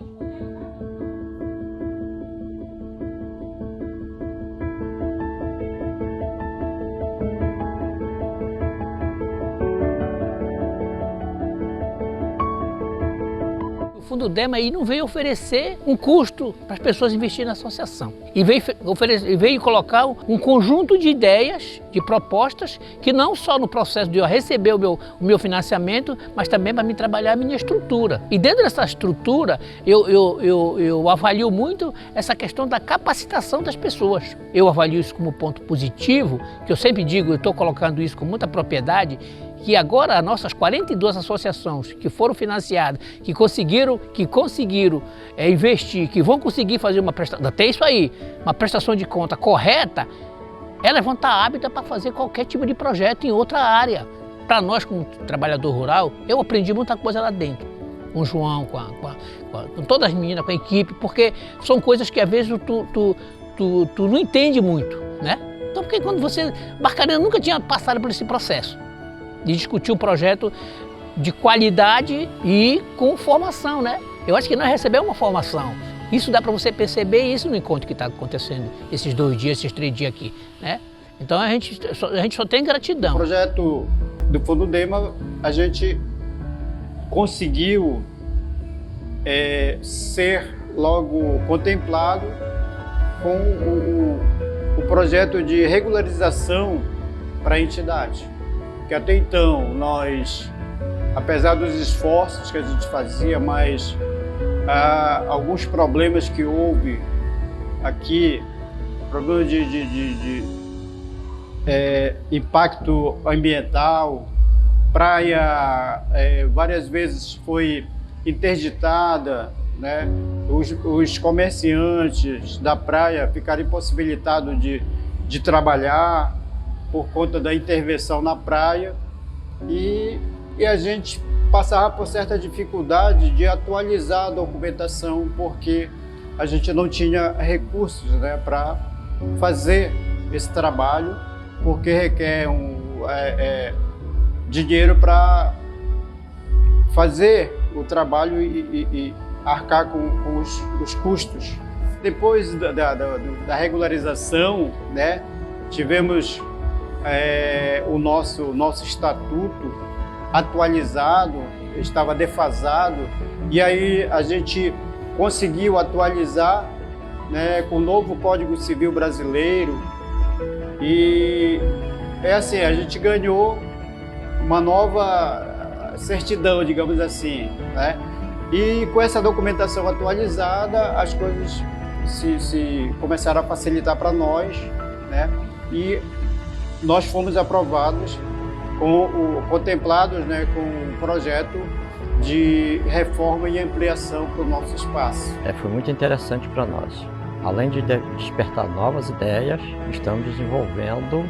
O Fundo Dema aí não veio oferecer um custo para as pessoas investirem na associação. E veio colocar um conjunto de ideias, de propostas, que não só no processo de eu receber o meu financiamento, mas também para me trabalhar a minha estrutura. E dentro dessa estrutura, eu avalio muito essa questão da capacitação das pessoas. Eu avalio isso como ponto positivo, que eu sempre digo, eu estou colocando isso com muita propriedade, que agora as nossas 42 associações que foram financiadas, que conseguiram investir, que vão conseguir fazer uma prestação, até isso aí, uma prestação de conta correta, elas vão estar aptas para fazer qualquer tipo de projeto em outra área. Para nós, como trabalhador rural, eu aprendi muita coisa lá dentro. Com o João, com todas as meninas, com a equipe, porque são coisas que às vezes tu não entende muito, né? Então, porque quando você... Barcarena nunca tinha passado por esse processo de discutir um projeto de qualidade e com formação, né? Eu acho que nós recebemos uma formação. Isso dá para você perceber isso no encontro que está acontecendo esses 2 dias, esses 3 dias aqui, né? Então a gente só tem gratidão. O projeto do Fundo Dema, a gente conseguiu ser logo contemplado com o projeto de regularização para a entidade. Que até então nós, apesar dos esforços que a gente fazia, mas alguns problemas que houve aqui, problema de impacto ambiental, praia várias vezes foi interditada, né? Os comerciantes da praia ficaram impossibilitados de trabalhar por conta da intervenção na praia e a gente passava por certa dificuldade de atualizar a documentação porque a gente não tinha recursos, né, para fazer esse trabalho, porque requer dinheiro para fazer o trabalho e arcar com os custos. Depois da regularização, né, tivemos o nosso estatuto atualizado, estava defasado, e aí a gente conseguiu atualizar, né, com o novo Código Civil Brasileiro, e assim, a gente ganhou uma nova certidão, digamos assim, né? E com essa documentação atualizada, as coisas se começaram a facilitar para nós, né? E nós fomos aprovados, contemplados, né, com um projeto de reforma e ampliação para o nosso espaço. Foi muito interessante para nós. Além de despertar novas ideias, estamos desenvolvendo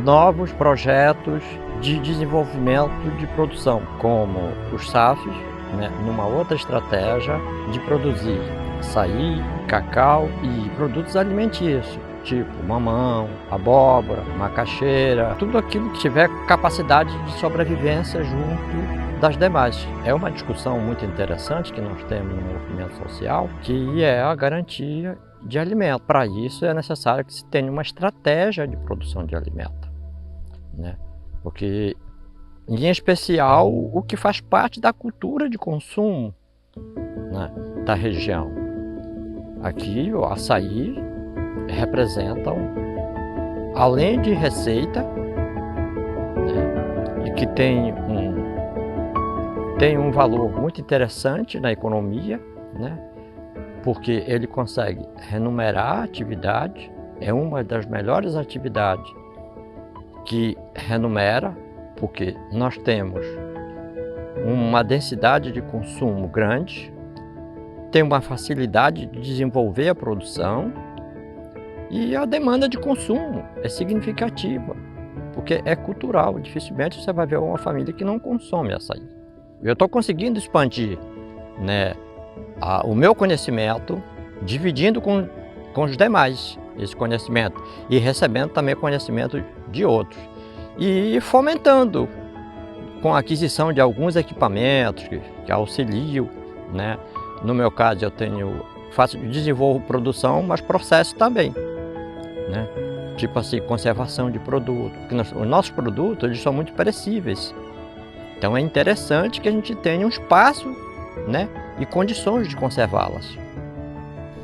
novos projetos de desenvolvimento de produção, como os SAFs, né, numa outra estratégia de produzir açaí, cacau e produtos alimentícios, tipo mamão, abóbora, macaxeira, tudo aquilo que tiver capacidade de sobrevivência junto das demais. É uma discussão muito interessante que nós temos no movimento social, que é a garantia de alimento. Para isso é necessário que se tenha uma estratégia de produção de alimento, né? Porque, em especial, o que faz parte da cultura de consumo, né, da região. Aqui o açaí representam, além de receita, né, e que tem um valor muito interessante na economia, né, porque ele consegue remunerar a atividade, é uma das melhores atividades que remunera, porque nós temos uma densidade de consumo grande, tem uma facilidade de desenvolver a produção e a demanda de consumo é significativa, porque é cultural. Dificilmente você vai ver uma família que não consome açaí. Eu estou conseguindo expandir, né, o meu conhecimento, dividindo com os demais esse conhecimento e recebendo também conhecimento de outros e fomentando com a aquisição de alguns equipamentos que auxiliam, né, No meu caso, desenvolvo produção, mas processo também, né? Tipo assim, conservação de produto. Porque os nossos produtos, eles são muito perecíveis. Então é interessante que a gente tenha um espaço, né, e condições de conservá-las.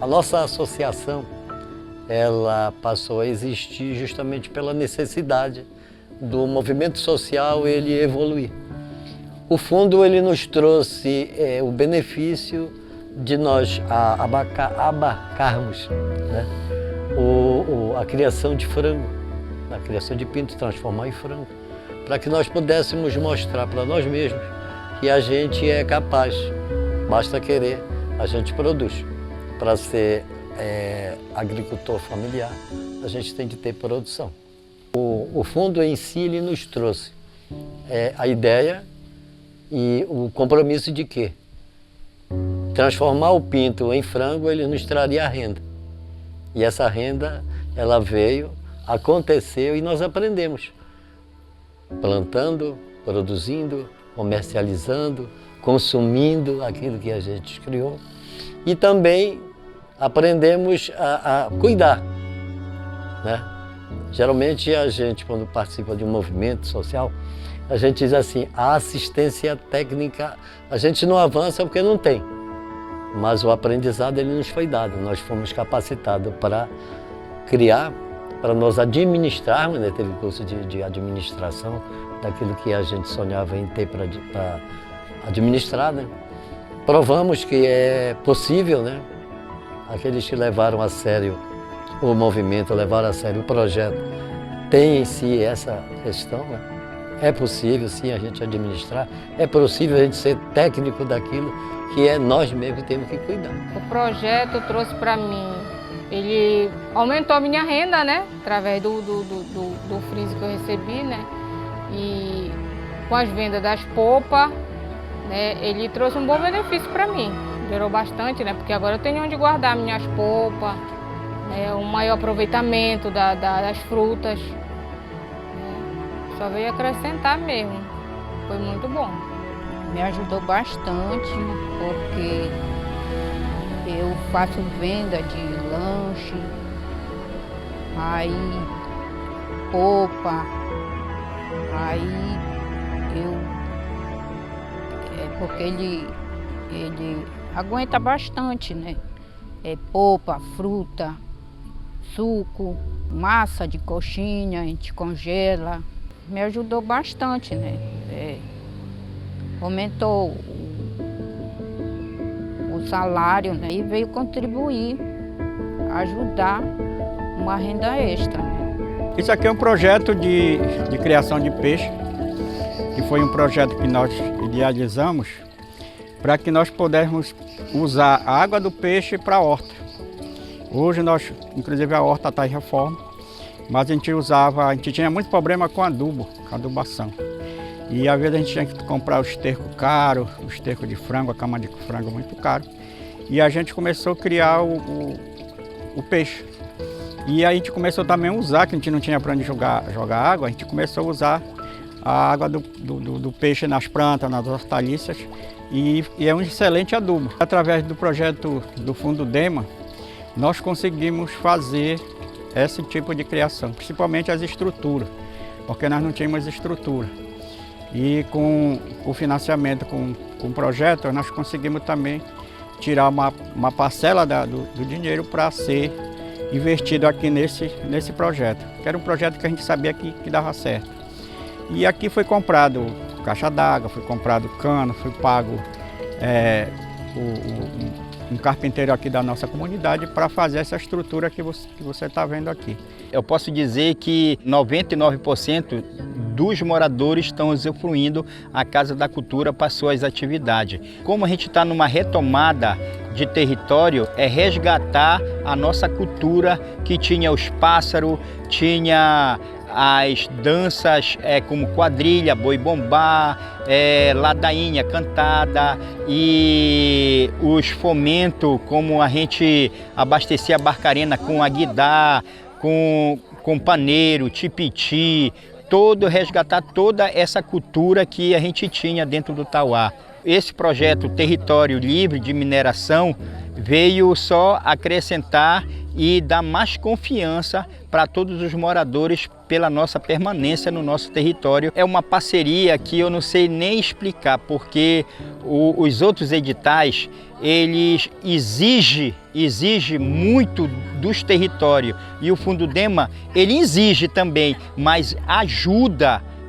A nossa associação, ela passou a existir justamente pela necessidade do movimento social ele evoluir. O fundo ele nos trouxe o benefício de nós abarcarmos, né, a criação de frango, a criação de pinto, transformar em frango, para que nós pudéssemos mostrar para nós mesmos que a gente é capaz, basta querer, a gente produz. Para ser agricultor familiar, a gente tem que ter produção. O fundo em si ele nos trouxe a ideia e o compromisso de que transformar o pinto em frango, ele nos traria renda. E essa renda, ela veio, aconteceu e nós aprendemos. Plantando, produzindo, comercializando, consumindo aquilo que a gente criou. E também aprendemos a cuidar, né? Geralmente a gente, quando participa de um movimento social, a gente diz assim, a assistência técnica, a gente não avança porque não tem. Mas o aprendizado ele nos foi dado, nós fomos capacitados para criar, para nós administrarmos, né? Teve curso de administração, daquilo que a gente sonhava em ter para administrar, né? Provamos que é possível, né? Aqueles que levaram a sério o movimento, levaram a sério o projeto, tem em si essa questão, né? É possível sim a gente administrar, é possível a gente ser técnico daquilo que é nós mesmos que temos que cuidar. O projeto trouxe para mim, ele aumentou a minha renda, né? Através do freezer que eu recebi, né? E com as vendas das polpas, né? Ele trouxe um bom benefício para mim. Melhorou bastante, né? Porque agora eu tenho onde guardar minhas polpas, né? Um maior aproveitamento das frutas. Né? Só veio acrescentar mesmo. Foi muito bom. Me ajudou bastante, porque eu faço venda de lanche, aí polpa, aí porque ele aguenta bastante, né? Polpa, fruta, suco, massa de coxinha, a gente congela. Me ajudou bastante, né? Aumentou o salário, né? E veio contribuir, ajudar uma renda extra. Né? Isso aqui é um projeto de criação de peixe, que foi um projeto que nós idealizamos para que nós pudéssemos usar a água do peixe para a horta. Hoje inclusive a horta está em reforma, mas a gente tinha muito problema com adubo, com adubação. E às vezes a gente tinha que comprar o esterco caro, o esterco de frango, a cama de frango muito caro. E a gente começou a criar o peixe. E aí a gente começou também a usar, que a gente não tinha para onde jogar água, a gente começou a usar a água do peixe nas plantas, nas hortaliças. E é um excelente adubo. Através do projeto do Fundo DEMA, nós conseguimos fazer esse tipo de criação, principalmente as estruturas, porque nós não tínhamos estrutura. E com o financiamento, com o projeto, nós conseguimos também tirar uma parcela do dinheiro para ser investido aqui nesse projeto, que era um projeto que a gente sabia que dava certo. E aqui foi comprado caixa d'água, foi comprado cano, foi pago um carpinteiro aqui da nossa comunidade para fazer essa estrutura que você está vendo aqui. Eu posso dizer que 99% dos moradores estão usufruindo a Casa da Cultura para suas atividades. Como a gente está numa retomada de território, é resgatar a nossa cultura que tinha os pássaros, tinha as danças como quadrilha, boi-bombá, ladainha cantada e os fomentos, como a gente abastecia a Barcarena com aguidá, com paneiro, tipiti, resgatar toda essa cultura que a gente tinha dentro do Tauá. Esse projeto Território Livre de Mineração veio só acrescentar e dar mais confiança para todos os moradores pela nossa permanência no nosso território. É uma parceria que eu não sei nem explicar, porque os outros editais, eles exigem muito dos territórios, e o Fundudema, ele exige também, mas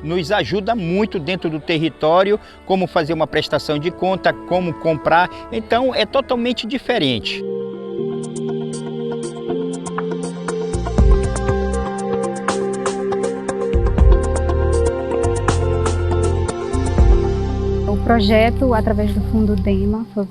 nos ajuda muito dentro do território, como fazer uma prestação de conta, como comprar, então é totalmente diferente. O projeto, através do Fundudema, foi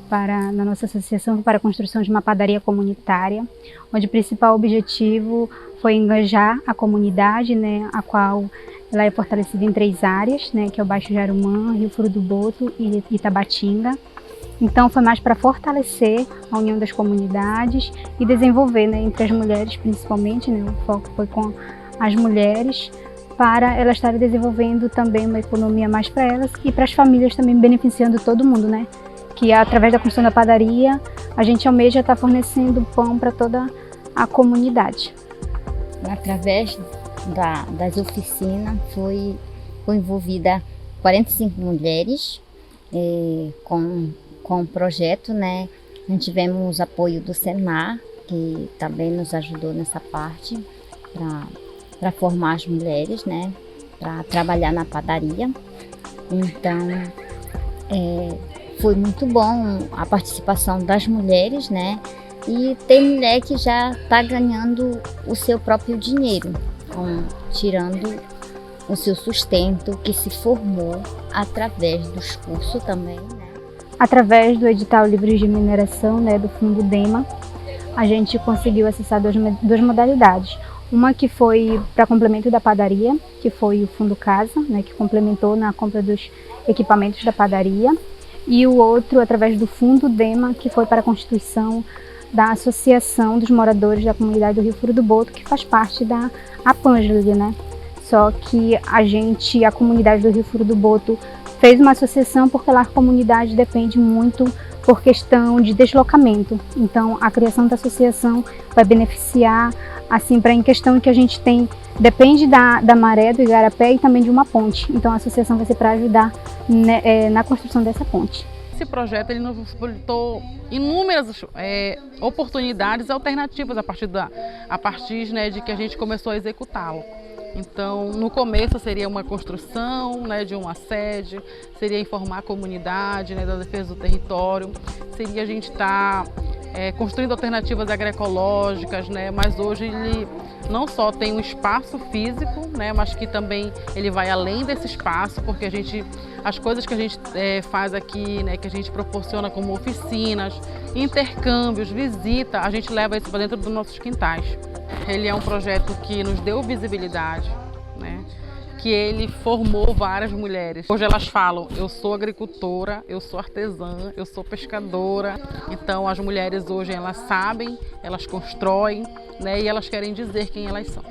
na nossa associação, para a construção de uma padaria comunitária, onde o principal objetivo foi engajar a comunidade, né, a qual ela é fortalecida em 3 áreas, né, que é o Baixo Jarumã, Rio Furo do Boto e Itabatinga. Então foi mais para fortalecer a união das comunidades e desenvolver, né, entre as mulheres principalmente, né, o foco foi com as mulheres, para elas estarem desenvolvendo também uma economia mais para elas e para as famílias também, beneficiando todo mundo, né? Que através da construção da padaria a gente almeja estar fornecendo pão para toda a comunidade. Através das oficinas foi envolvida 45 mulheres com o projeto, né? Nós tivemos apoio do Senar, que também nos ajudou nessa parte para formar as mulheres, né, para trabalhar na padaria. Então, foi muito bom a participação das mulheres, né, e tem mulher que já está ganhando o seu próprio dinheiro, tirando o seu sustento, que se formou através dos cursos também, né. Através do edital Livre de Mineração, né, do Fundudema, a gente conseguiu acessar duas modalidades. Uma que foi para complemento da padaria, que foi o Fundo Casa, né, que complementou na compra dos equipamentos da padaria. E o outro, através do Fundudema, que foi para a constituição da Associação dos Moradores da Comunidade do Rio Furo do Boto, que faz parte da APANGLE, né? Só que a comunidade do Rio Furo do Boto fez uma associação porque lá a comunidade depende muito por questão de deslocamento. Então, a criação da associação vai beneficiar, assim, em questão que a gente depende da maré, do igarapé e também de uma ponte. Então, a associação vai ser para ajudar, né, na construção dessa ponte. Esse projeto ele nos possibilitou inúmeras oportunidades alternativas a partir né, de que a gente começou a executá-lo. Então, no começo seria uma construção, né, de uma sede, seria informar a comunidade, né, da defesa do território, seria a gente estar construindo alternativas agroecológicas, né, mas hoje ele não só tem um espaço físico, né, mas que também ele vai além desse espaço, porque as coisas que a gente faz aqui, né, que a gente proporciona como oficinas, intercâmbios, visita, a gente leva isso para dentro dos nossos quintais. Ele é um projeto que nos deu visibilidade, né? Que ele formou várias mulheres. Hoje elas falam, eu sou agricultora, eu sou artesã, eu sou pescadora. Então as mulheres hoje elas sabem, elas constroem, né? E elas querem dizer quem elas são.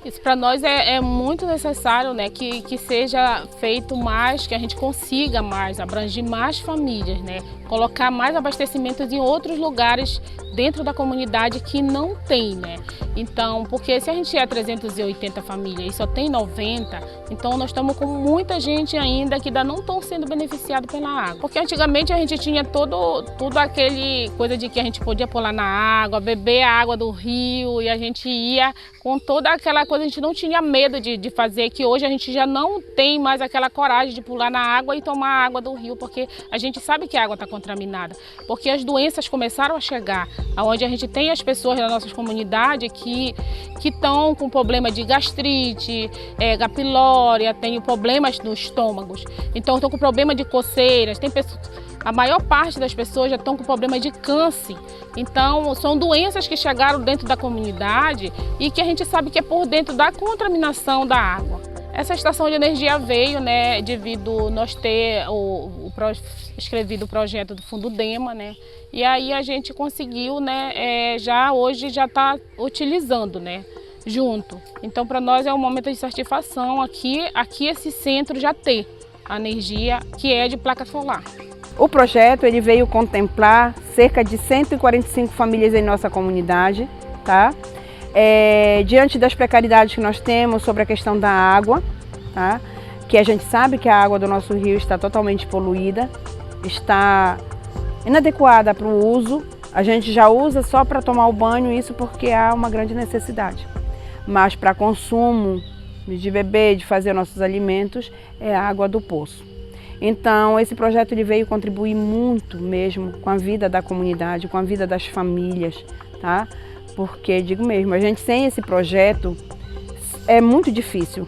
Isso para nós é muito necessário, né, que seja feito mais, que a gente consiga mais, abranger mais famílias, né, colocar mais abastecimentos em outros lugares dentro da comunidade que não tem, né. Então, porque se a gente é 380 famílias e só tem 90, então nós estamos com muita gente ainda que ainda não estão sendo beneficiados pela água. Porque antigamente a gente tinha tudo aquele coisa de que a gente podia pular na água, beber a água do rio e a gente ia com toda aquela coisa, a gente não tinha medo de fazer, que hoje a gente já não tem mais aquela coragem de pular na água e tomar a água do rio, porque a gente sabe que a água está contaminada, porque as doenças começaram a chegar, onde a gente tem as pessoas da nossa comunidade que estão com problema de gastrite, H. pylori, tem problemas nos estômagos, então estão com problema de coceiras, tem pessoas... A maior parte das pessoas já estão com problema de câncer. Então, são doenças que chegaram dentro da comunidade e que a gente sabe que é por dentro da contaminação da água. Essa estação de energia veio, né, devido nós ter escrevido o projeto do Fundudema, né, e aí a gente conseguiu, né, hoje já está utilizando, né, junto. Então, para nós é um momento de satisfação aqui esse centro já ter a energia que é de placa solar. O projeto ele veio contemplar cerca de 145 famílias em nossa comunidade, tá? Diante das precariedades que nós temos sobre a questão da água, tá? Que a gente sabe que a água do nosso rio está totalmente poluída, está inadequada para o uso. A gente já usa só para tomar o banho, isso porque há uma grande necessidade. Mas para consumo de beber, de fazer nossos alimentos, é a água do poço. Então, esse projeto ele veio contribuir muito mesmo com a vida da comunidade, com a vida das famílias, tá? Porque, digo mesmo, a gente sem esse projeto é muito difícil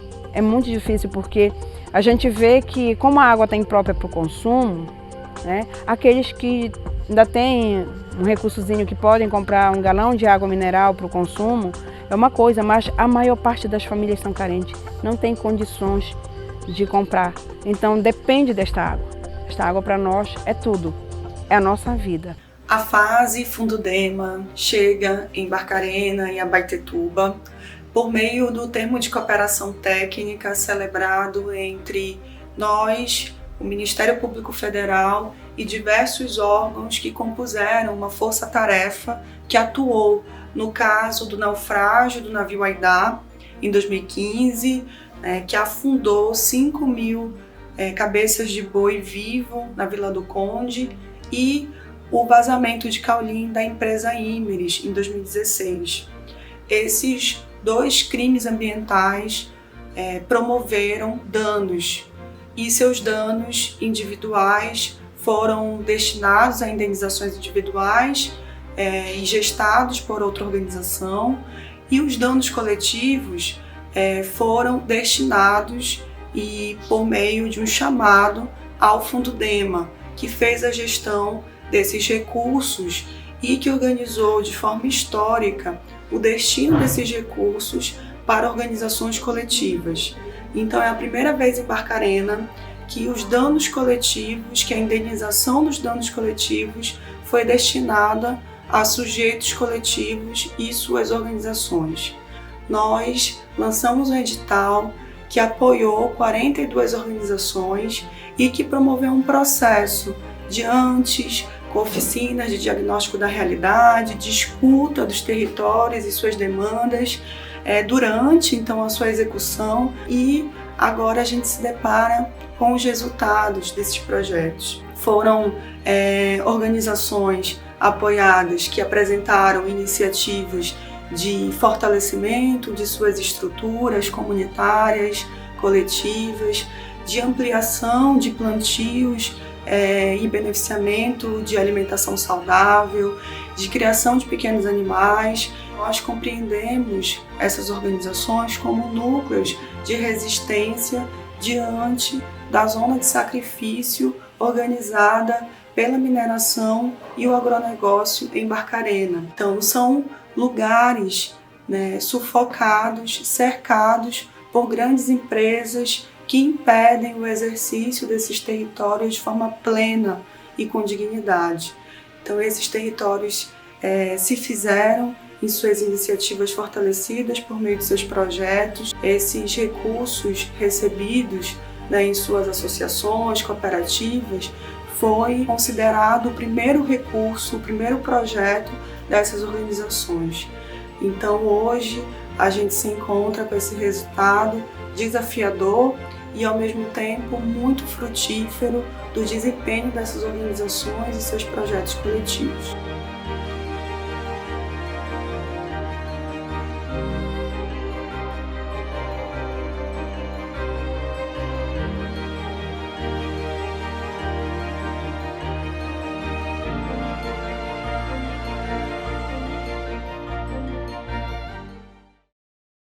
porque a gente vê que como a água está imprópria para o consumo, né, aqueles que ainda têm um recursozinho que podem comprar um galão de água mineral para o consumo, é uma coisa, mas a maior parte das famílias são carentes, não tem condições de comprar. Então depende desta água. Esta água para nós é tudo, é a nossa vida. A fase Fundudema chega em Barcarena e Abaetetuba por meio do termo de cooperação técnica celebrado entre nós, o Ministério Público Federal e diversos órgãos que compuseram uma força-tarefa que atuou no caso do naufrágio do navio Aidá em 2015, que afundou 5.000 cabeças de boi vivo na Vila do Conde, e o vazamento de caulim da empresa Imeris em 2016. Esses 2 crimes ambientais promoveram danos, e seus danos individuais foram destinados a indenizações individuais e gestados por outra organização, e os danos coletivos foram destinados e por meio de um chamado ao Fundudema, que fez a gestão desses recursos e que organizou de forma histórica o destino desses recursos para organizações coletivas. Então é a primeira vez em Barcarena que os danos coletivos, que a indenização dos danos coletivos foi destinada a sujeitos coletivos e suas organizações. Nós lançamos um edital que apoiou 42 organizações e que promoveu um processo de com oficinas de diagnóstico da realidade, de escuta dos territórios e suas demandas, durante então a sua execução, e agora a gente se depara com os resultados desses projetos. Foram organizações apoiadas que apresentaram iniciativas de fortalecimento de suas estruturas comunitárias, coletivas, de ampliação de plantios e beneficiamento de alimentação saudável, de criação de pequenos animais. Nós compreendemos essas organizações como núcleos de resistência diante da zona de sacrifício organizada pela mineração e o agronegócio em Barcarena. Então, são lugares sufocados, cercados por grandes empresas que impedem o exercício desses territórios de forma plena e com dignidade. Então, esses territórios se fizeram em suas iniciativas fortalecidas por meio de seus projetos. Esses recursos recebidos em suas associações, cooperativas, foi considerado o primeiro recurso, o primeiro projeto dessas organizações. Então hoje a gente se encontra com esse resultado desafiador e ao mesmo tempo muito frutífero do desempenho dessas organizações e seus projetos coletivos.